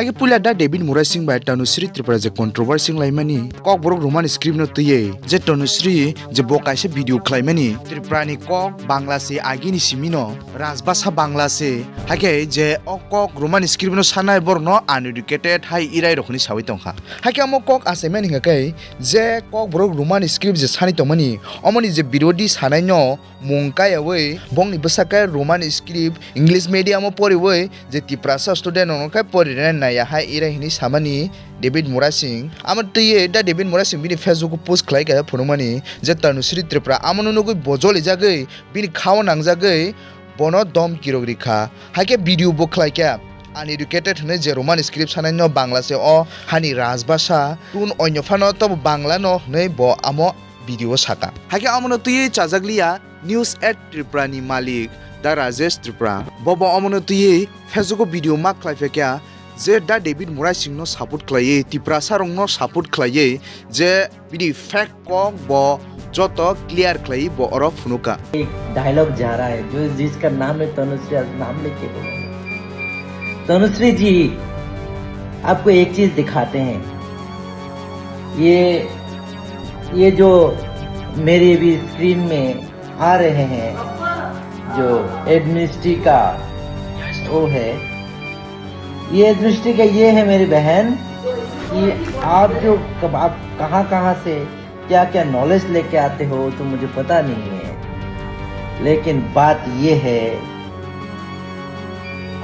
Hagi pula da David Murasing by Tanushree Tripura je controversy laimani Kokborok Roman script no tuye je Tanushree je bokaise video klaimani Tripura ni Kok Bangla se agini simino Rajbasa Bangla se hage je Kok Roman script no sanai borno uneducated hai irai rokhni sawi tongkha hage amo Kok assignment hingakai je Kokborok Roman script je sani tongmani omoni je birodi sanai no mungkai awe bongni besakai Roman script English medium o poriwe je Tiprasa student onokai poriren naya hai irai hini samani David Murasing amar tuye da David Murasing bini Facebook post khlai ka phonumani je Tanushree Tripura amonu nugui bojoli jagai bini khaw nangjagai bono dom kirogri kha hake video bo khlai ka uneducated hne je Roman script sanai no Bangla se o hani rajbasha tun onyo phano to Bangla no hne bo amo video saka hake amono tuye chajakliya news at Tripura ni malik da Rajesh Tripura bobo amono tuye Facebook video mak khlai fekya je da David Murasing no support khlaye Tiprasa rong no support khlaye je bidi fact ko bo joto clear khlai bo oro phunuka एक dialogue जा रहा है जो जिसका नाम है तनुश्री आज नाम लेके बोलो तनुश्री जी आपको एक चीज दिखाते हैं ये जो मेरी भी स्क्रीन में आ रहे हैं जो एडमिनिस्ट्री का वो है ये एडमिनिस्ट्री का ये है मेरी बहन कि आप जो आप कहाँ से क्या क्या नॉलेज लेके आते हो तो मुझे पता नहीं है लेकिन बात ये है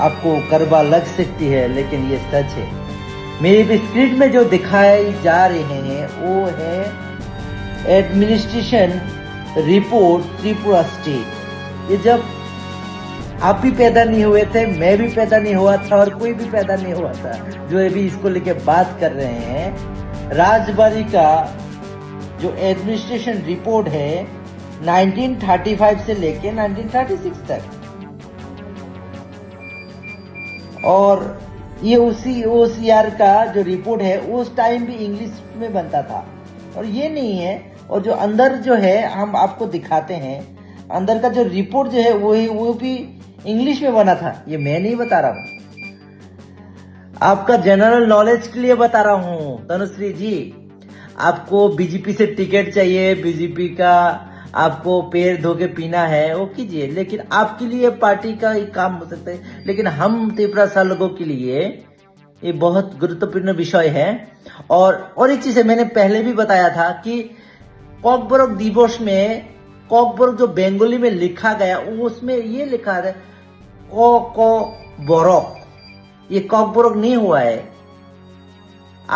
आपको करवा लग सकती है लेकिन ये सच है मेरी भी स्क्रीन में जो दिखाई जा रहे हैं वो है एडमिनिस्ट्रेशन रिपोर्ट त्रिपुरा स्टेट ये जब आप भी पैदा नहीं हुए थे मैं भी पैदा नहीं हुआ था और कोई भी पैदा नहीं हुआ था जो अभी इसको लेके बात कर रहे हैं राजबारी का जो एडमिनिस्ट्रेशन रिपोर्ट है 1935 से लेके 1936 तक और ये उसी OCR का जो रिपोर्ट है उस टाइम भी इंग्लिश में बनता था और ये नहीं है और जो अंदर जो है हम आपको दिखाते हैं अंदर का जो रिपोर्ट जो है वो भी इंग्लिश में बना था ये मैं नहीं बता रहा हूँ आपका जनरल नॉलेज के लिए बता रहा हूँ तनुश्री जी आपको बीजेपी से टिकट चाहिए बीजेपी का आपको पैर धो के पीना है वो कीजिए लेकिन आपके लिए पार्टी का एक काम हो सकता है लेकिन हम तिपरासा लोगों के लिए ये बहुत गुरुत्वपूर्ण विषय है और एक चीज है मैंने पहले भी बताया था कि कोकबोरक दिवस में कोकबोरक जो बंगाली में लिखा गया उसमें ये लिखा है कोकबोरक ये कोकबोरक नहीं हुआ है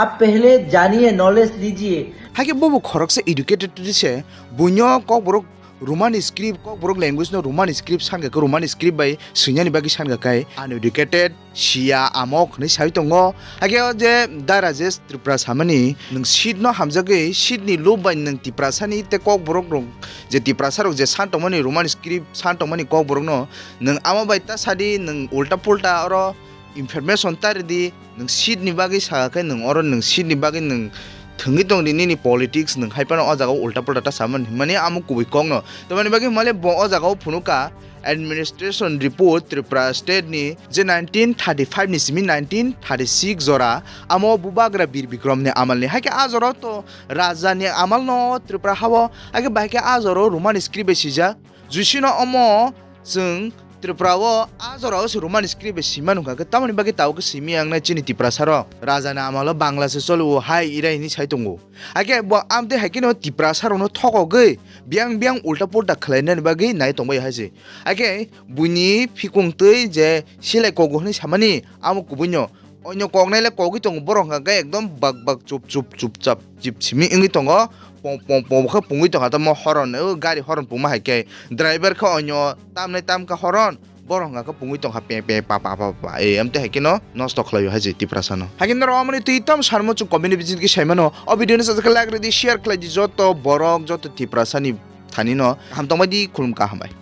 आप पहले जानिए नॉलेज लीजिए hage bobo khorok se educated dise bunyo Kokborok Roman script Kokborok language no Roman script sanga ko Roman script bai sunyani bagi sanga kai uneducated sia amok ni sai tongo hage je da Rajesh Tripura samani nung seed no hamjage seed ni lo bai nung Tiprasa ni te Kokborok rong je Tiprasa rok je san tongmani Roman script san tongmani Kokborok no nung ama bai ta sadi nung ulta pulta oro information tardi nung seed ni bagi sa kai nung oro nung seed ni bagi nung thungi tong ni politics nung haipano o jaga ulta pulta ta saman mane amu kubi kong no to mane bagi male bo o jaga phunuka administration report Tripura state ni je 1935 ni simi 1936 jora amo bubagra bir bikram ne amal ne hake azoro to raja ni amal no Tripura hawo hake bahke azoro Roman script sija jusino amo jeng Tripura wo azoro se Roman script simanu ka tamani bagi taw ke simi ang na chini Tiprasa ro raja na amalo Bangla se solo hai irai ni sai tongo age bo amte hakino Tiprasa ro no thogo ge biang ulta pulta khlaina ni bagi nai tongbai haise age buni fikung tei je silai kogo ni samani amu kubunyo onyo kognai le kogi tong borong ga ekdom bag chup chap jip simi ingi tongo pom kha pungui to hata mo horon gari horon puma haike driver kha onyo tam ka horon borong ka pungui to ha pe pa amte haike no nosto khlayo haji Tiprasa no hakin ro amani tuitam sarmo chu community visit ki saimano o video ni sajak lag redi share khlai di joto borok joto Tiprasa ni thani no ham tongmadi khulum ka hambai